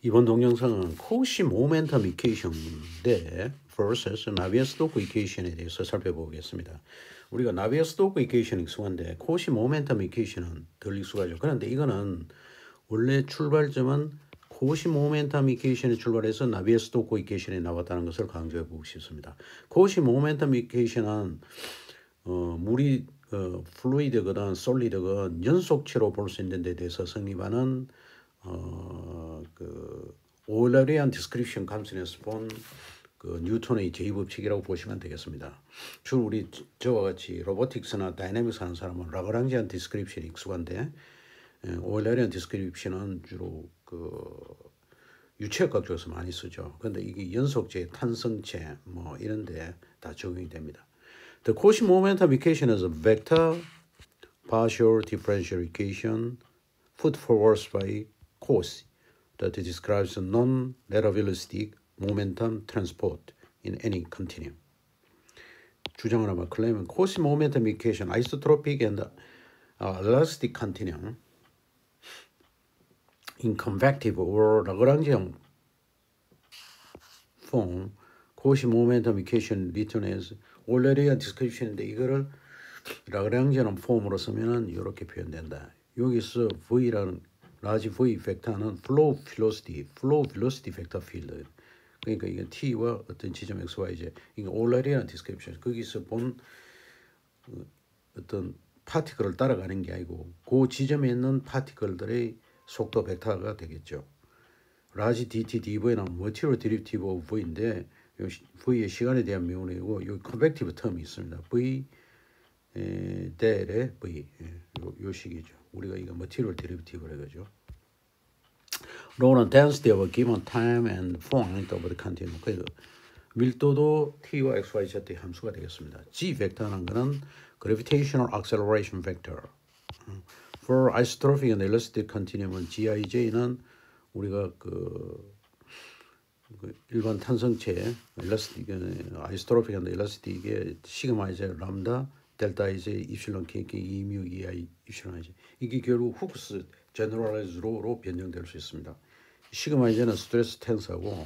이번 동영상은 코시 모멘텀 이퀘이션인데 vs 나비에르스토크 이퀘이션에 대해서 살펴보겠습니다. 우리가 나비에르스토크 이퀘이션이 익숙한데 코시 모멘텀 이퀘이션은 덜 익숙하죠. 그런데 이거는 원래 출발점은 코시 모멘텀 이퀘이션에 출발해서 나비에르스토크 이퀘이션에 나왔다는 것을 강조해 보고 싶습니다. 코시 모멘텀 이퀘이션은 물이 플루이드거든 솔리드건 연속체로 볼 수 있는 데 대해서 성립하는 그 오일러리안 디스크립션 감선에서 본 그 뉴턴의 제2법칙이라고 보시면 되겠습니다. 주로 우리 저와 같이 로보틱스나 다이내믹스 하는 사람은 라그랑지안 디스크립션이 익숙한데 오일러리안 디스크립션은 주로 그 유체역학 쪽에서 많이 쓰죠. 그런데 이게 연속체, 탄성체 뭐 이런데 다 적용이 됩니다. The Cauchy momentum equation is a vector partial differential equation put forward by Cauchy that describes a non-relativistic momentum transport in any continuum. 주장을 하면 claim은 Cauchy momentum equation isotropic and elastic continuum in convective or Lagrangian form. Cauchy momentum equation written as 오일러리안 디스크립션인데 이거를 라그랑지안 폼으로 쓰면은 이렇게 표현된다. 여기서 V라는 라지 V 벡터는 flow velocity 벡터 필드. 그러니까 이게 T와 어떤 지점 X, Y, Z. 이게 오일러리안 디스크립션. 거기서 본 어떤 파티클을 따라가는 게 아니고 그 지점에 있는 파티클들의 속도 벡터가 되겠죠. 라지 DT DV는 Material Derivative of V인데 V의 시간에 대한 명령이고 여기 컨벡티브 텀이 있습니다. V 델의 V 요 식이죠. 우리가 이거 Material Derivative를 해가죠. 로는 density of a given time and point of the continuum. 그래서 밀도도 T와 X, Y, Z의 함수가 되겠습니다. G 벡터라는 것은 Gravitational Acceleration Vector. For isotropic and elastic continuum은 GIJ는 우리가 그 일반 탄성체 아이스트로픽 and 엘라스틱의 시그마 이제 람다 델타 이제 입실론 K 이뮤 EI 입실론 이제 이게 결국 후크스 제너럴라이즈 로로 변형될 수 있습니다. 시그마 이제는 스트레스 텐서고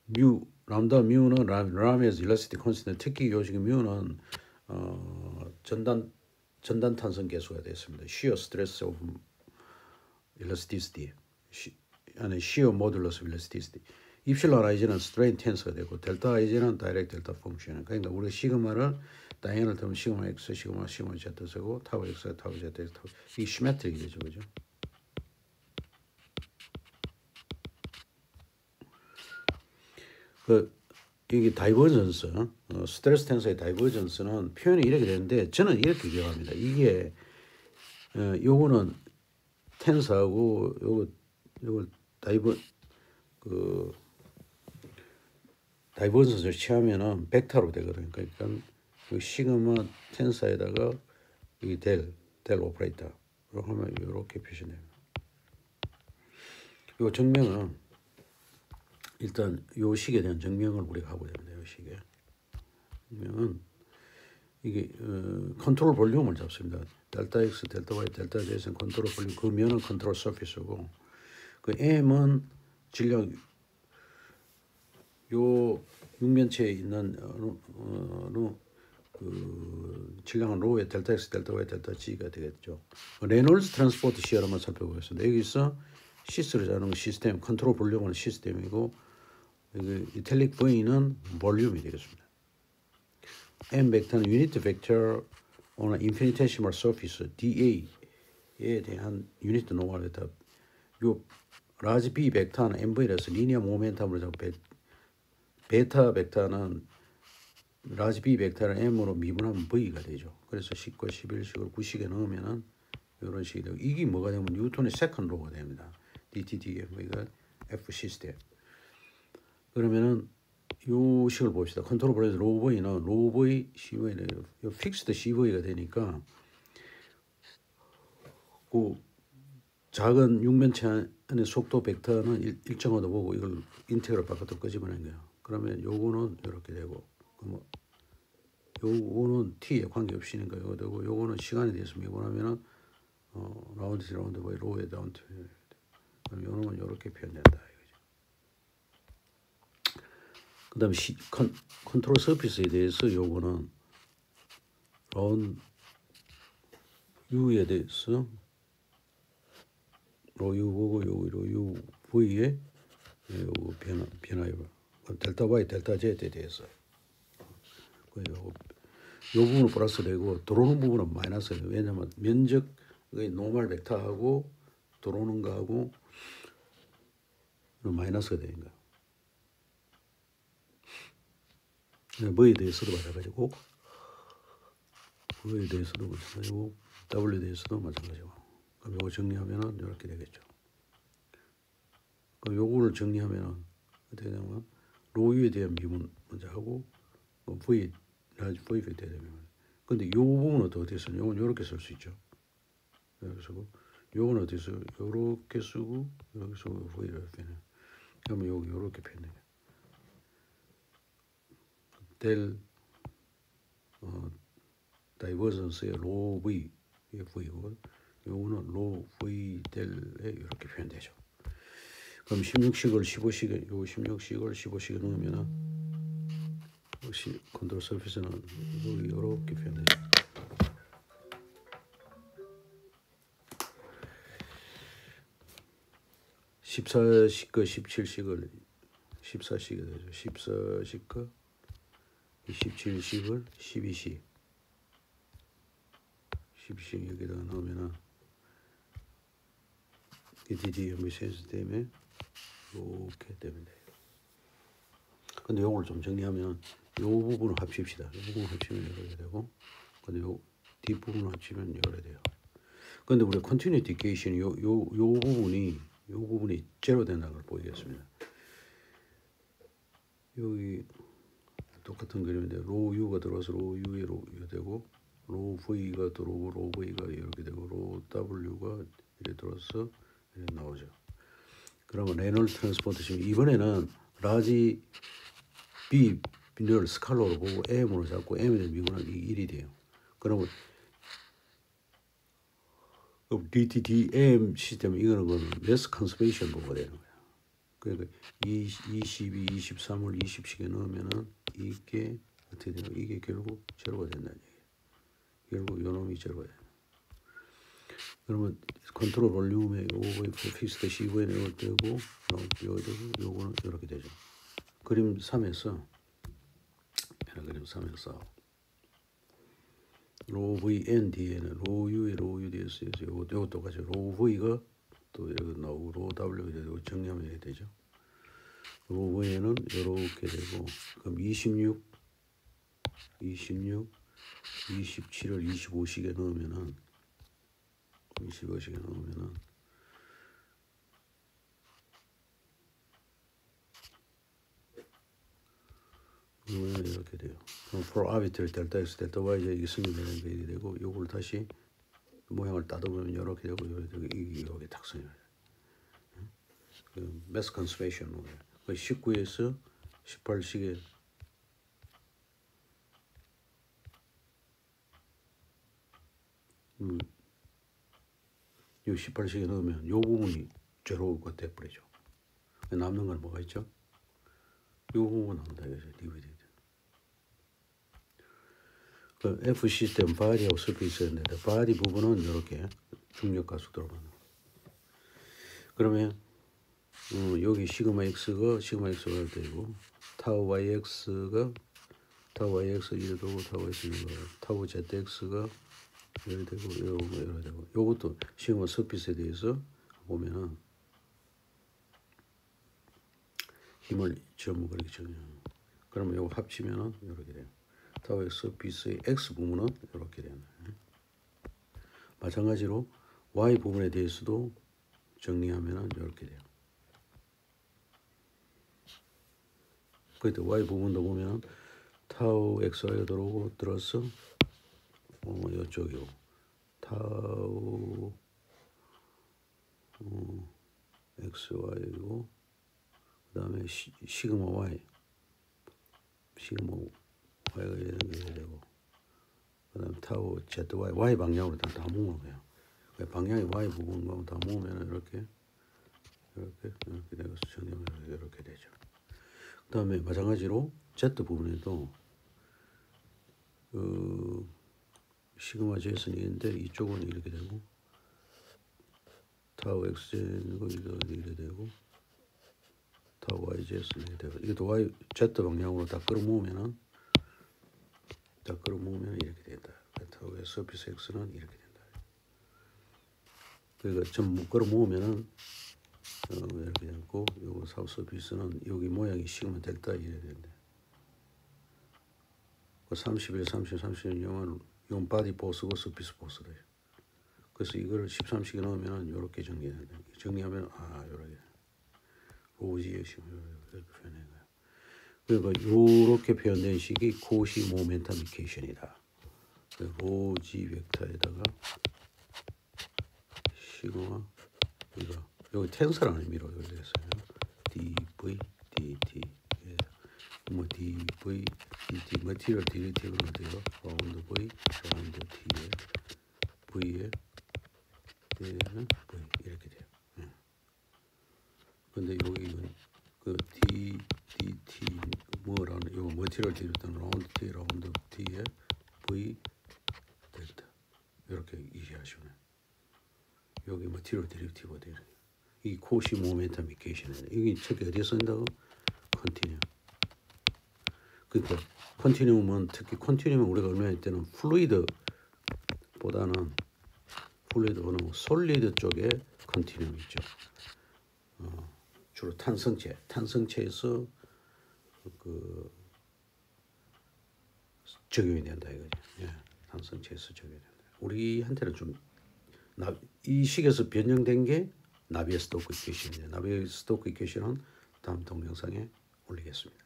뮤 람다 뮤는 라미에서 일라스틱 콘스턴트 특히 요식 뮤는 전단 탄성 계수가 됐습니다. 시어 스트레스 오브 일라스티시티 안에 시어 모듈러스 일라스티시티 입실론 i는 스트레인 텐서가 되고 델타 i는 다이렉트 델타 펑션. 그러니까 우리가 시그마를 다이애널 term 시그마 x 시그마 z 쓰고 타우 x 타우 z 타우 이 시메트릭이 되죠, 그죠? 그 이게 다이버전스 스트레스 텐서의 다이버전스는 표현이 이렇게 되는데 저는 이렇게 기억합니다. 이게 요거는 텐서하고 요거 다이버전스를 취하면은 벡터로 되거든요. 그러니까 그 시그마 텐서에다가 이 델 오퍼레이터 하면 이렇게 표시됩니다. 요 정명은 일단 요 식에 대한 정명을 우리가 하고 됩니다. 요 식에 정명은 이게 컨트롤 볼륨을 잡습니다. 델타 X, 델타 Y, 델타 Z는 컨트롤 볼륨, 그 면은 컨트롤 서피스고 그 M은 질량 요 육면체에 있는 그 질량은 로의 델타 X, 델타 Y, 델타 G가 되겠죠. 레놀즈 트랜스포트 시어를 한번 살펴보겠습니다. 여기서 시스를 자는 시스템, 컨트롤 볼륨은 시스템이고 여기 이탈릭 V는 볼륨이 되겠습니다. M 벡터는 유니트 벡터 on infinitesimal surface DA에 대한 유니트 노멀 벡터. 요 라지 B 벡터는 MV라서 리니어 모멘텀으로 잡고 베타 벡터는 라지 B 벡터를 M으로 미분하면 V가 되죠. 그래서 10과 11식을 9식에 넣으면은 이런 식이 되고 이게 뭐가 되면 뉴턴의 세컨드 로가 됩니다. DTDMV가 F 시스템. 그러면은 요 식을 봅시다. 컨트롤 볼에서 로브이는 로브이 CV는 픽스드 CV가 되니까 그 작은 육면체 안에 속도 벡터는 일정하다 보고 이걸 인테그럴 바깥으로 끄집어낸 거예요. 그러면 요거는 이렇게 되고 뭐 요거는 t에 관계없이니까 이거 되고 요거는 시간에 대해서 미분하면은 라운드 바이 로에 다운트 그럼 요놈은 이렇게 표현된다. 그 다음에 컨트롤 서피스에 대해서 요거는 라운 U에 대해서 로 U 보고 로 U V에 요거 변화해 봐. 델타 Y, 델타 Z에 대해서 요 부분은 플러스 되고 들어오는 부분은 마이너스예요. 왜냐면 면적의 노멀 벡터하고 들어오는 거하고 마이너스가 되는 거야. V에 대해서도 마찬가지고 V에 대해서도 마찬가지고 W에 대해서도 마찬가지고. 그럼 요거 정리하면은 이렇게 되겠죠. 그럼 요거를 정리하면은 어떻게 되냐면 로유에 대한 미분 먼저 하고 V에 대한. 근데 요 부분은 어떻게 쓰냐? 요건 요렇게 쓸 수 있죠. 이렇게 쓰고 요건 어떻게 쓰고 요렇게 쓰고 이렇게 쓰고 V를 표현해. 그러면 요렇게 표현해. 델 다이버전스의 로 V 이게 V고 요거는 로 V 델에 이렇게 표현되죠. 그럼 16식을 15식에 요 16식을 15식에 넣으면은 역시 컨트롤 서피스는 이렇게 표현되죠. 14식과 17식을 14식이 되죠. 14식과 27식을 12식 12식 여기다가 넣으면은 DD 연비 센스 때문에 이렇게 되면 돼요. 근데 요걸 좀 정리하면 요 부분을 합칩시다. 요 부분 합치면 이렇게 되고, 근데 요 뒷부분 합치면 이렇게 돼요. 근데 우리 컨티뉴티 게이션 요 부분이 제로 된다는 걸 보이겠습니다. 여기 똑같은 그림인데 로 U가 들어와서 로 U에 로 U 되고 로 V가 들어오고 로 V가 이렇게 되고 로 W가 이렇게 들어서 이렇게 나오죠. 그러면 레놀드 트랜스포트 이번에는 라지 B를 스칼로로 보고 M으로 잡고 M에 대한 미분하기 1이 돼요. 그러면 DTDM 시스템 이거는 매스 컨서베이션 보고가 되는 거예요. 그러니까 22, 23을 20식에 넣으면은 이게 어떻게 되나? 이게 결국 제로가 된다는 얘기예요. 결국 요놈이 제로가 돼요. 그러면 컨트롤 볼륨에 요거의 픽스 CV에 넣을 때고 요거는 이렇게 되죠. 그림 3에서 로 VN 뒤에는 로 U에 로 U 뒤에서 요거 똑같이 로 V가 또 이렇게 나오고 로 W가 되고 정리하면 이렇게 되죠. 로 V에는 이렇게 되고 그럼 26, 27을 25식에 넣으면은 25식에 넣으면은 이렇게 돼요. 그럼 for arbitrary delta x, delta y 이게 승인되는 게 이렇게 되고 요걸 다시 모양을 따져보면 이렇게 되고 이렇게 되고 이게 딱 승인돼요. 그 매스 컨서베이션 19에서 18식에 요 18식에 넣으면 요 부분이 제로가 돼버리죠. 남는 건 뭐가 있죠? 요 부분 나온다 이거죠. DVD. 그 F 시스템 바디하고 섞여 있어야 되는데 바디 부분은 이렇게 중력 가속 들어가는. 그러면 여기 시그마 x가 되고 타우 yx가 타우 yx 이래 되고 타우 x 타우 zx가 이래 되고 이래 되고 요것도 시그마 서피스에 대해서 보면은 힘을 전부 그렇게 정해요. 그러면 요거 합치면은 이렇게 돼요. 타우 x 서피스의 x 부분은 이렇게 되는 거예요. 마찬가지로 y 부분에 대해서도 정리하면은 이렇게 돼요. 그때 y 부분도 보면 타우 xy가 들어서 이쪽이고 타우 xy고 그 다음에 시그마 y가 이렇게 되고 그 다음 타우 zy 방향으로 다 모으는 거예요. 방향이 y 부분과 다 모으면 이렇게 이렇게 내가 정리하면 이렇게 되죠. 그다음에 마찬가지로 Z 부분에도 시그마 JS는 있는데 이쪽은 이렇게 되고 타우 XJ는 이렇게 되고 타우 YJS는 이렇게 되고 이것도 Y Z 방향으로 다 끌어모으면은 이렇게 된다. 타우의 서피스 X는 이렇게 된다. 그러니까 전부 끌어모으면은 이렇게 되고 요거 사우 서피스는 여기 모양이 시그마 델타 이렇게 된다. 31, 30, 30은 이건 바디 보스고 서피스 보스다. 그래서 이걸 13식에 넣으면 이렇게 정리된다. 정리하면 이렇게 로지의 식으로 이렇게 표현한 거야. 그러니까 이렇게 표현된 식이 코시 모멘텀 이케이션이다. 로지 벡터에다가 시그마 이거 여기 텐서라는 의미로 됐어요. dv dt 뭐 dv dt 머티리얼 디리티브는 어때요? 라운드 v 라운드 t에 v에 D는 v 이렇게 돼요. 근데 여기 그 d dt 뭐라는 이거 머티리얼 디리티브 라운드 t 라운드 t에 v 델타 이렇게 이해하시면 여기 머티리얼 디리티브가 되는 이 코시 모멘텀 이케이션이네. 여기 책에 어디에 쓴다고? 컨티뉴. 그러니까 컨티뉴음은 특히 컨티뉴음은 우리가 얼마 할 때는 플루이드보다는 플루이드보다는 솔리드 쪽에 컨티뉴음 있죠. 주로 탄성체에서 그 적용이 된다 이거죠. 예, 탄성체에서 적용이 된다. 우리한테는 좀 이 식에서 변형된 게 나비의 스토크 이퀘이션이에요. 나비의 스토크 이퀘이션은 다음 동영상에 올리겠습니다.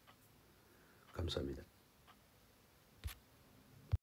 감사합니다.